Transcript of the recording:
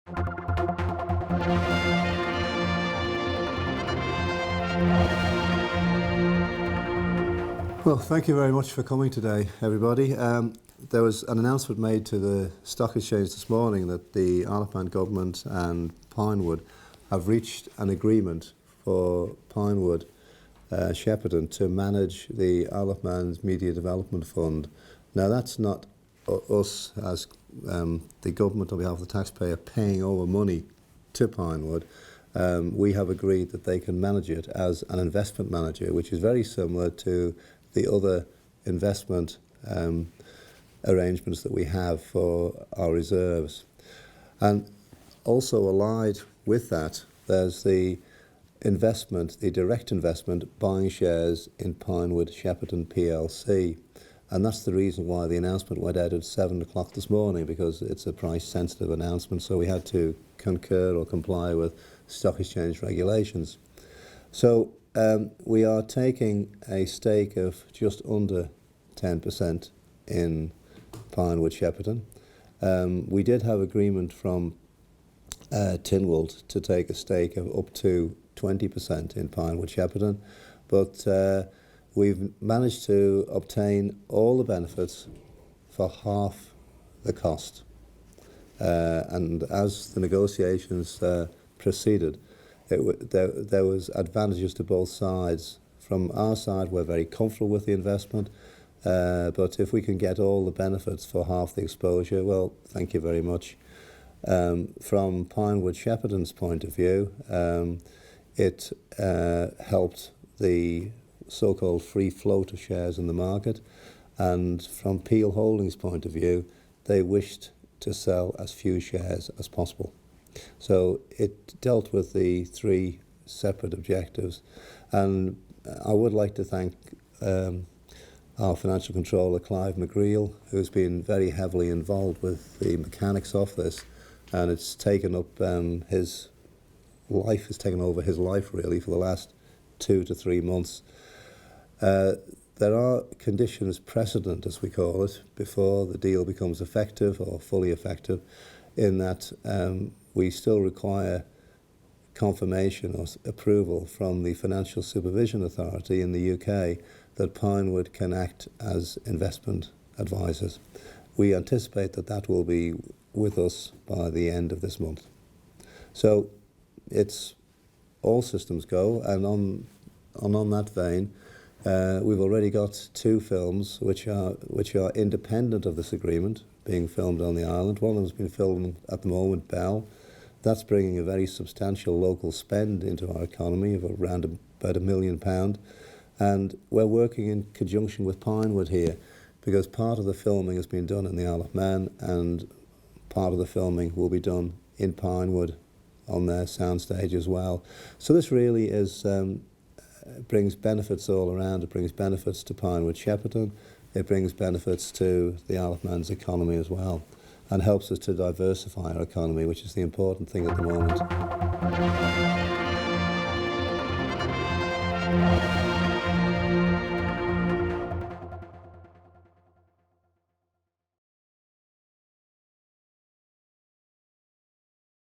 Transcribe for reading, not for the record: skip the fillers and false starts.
Well, thank you very much for coming today, everybody. There was an announcement made to the Stock Exchange this morning that the Isle of Man Government and Pinewood have reached an agreement for Pinewood Shepperton to manage the Isle of Man's Media Development Fund. Now, that's not us as the government on behalf of the taxpayer paying over money to Pinewood. We have agreed that they can manage it as an investment manager, which is very similar to the other investment arrangements that we have for our reserves. And also allied with that, there's the investment, the direct investment, buying shares in Pinewood Shepperton PLC. And that's the reason why the announcement went out at 7 o'clock this morning, because it's a price-sensitive announcement, so we had to concur or comply with stock exchange regulations. So we are taking a stake of just under 10% in Pinewood Shepperton. We did have agreement from Tynwald to take a stake of up to 20% in Pinewood Shepperton, but we've managed to obtain all the benefits for half the cost. And as the negotiations proceeded, there was advantages to both sides. From our side, we're very comfortable with the investment, but if we can get all the benefits for half the exposure, well, thank you very much. From Pinewood Shepperton's point of view, it helped the so-called free float of shares in the market, and from Peel Holdings' point of view, they wished to sell as few shares as possible. So it dealt with the three separate objectives, and I would like to thank our financial controller Clive McGreal, who's been very heavily involved with the mechanics of this, and it's taken up his life, has taken over his life really for the last 2 to 3 months. There are conditions precedent, as we call it, before the deal becomes effective or fully effective, in that we still require confirmation or approval from the Financial Supervision Authority in the UK that Pinewood can act as investment advisors. We anticipate that that will be with us by the end of this month. So it's all systems go, and on that vein, we've already got 2 films which are independent of this agreement being filmed on the island. One of them has been filmed at the moment, Bell. That's bringing a very substantial local spend into our economy of around about £1 million. And we're working in conjunction with Pinewood here, because part of the filming has been done in the Isle of Man, and part of the filming will be done in Pinewood on their soundstage as well. So this really is brings benefits all around. It brings benefits to Pinewood Shepperton. It brings benefits to the Isle of Man's economy as well, and helps us to diversify our economy, which is the important thing at the moment.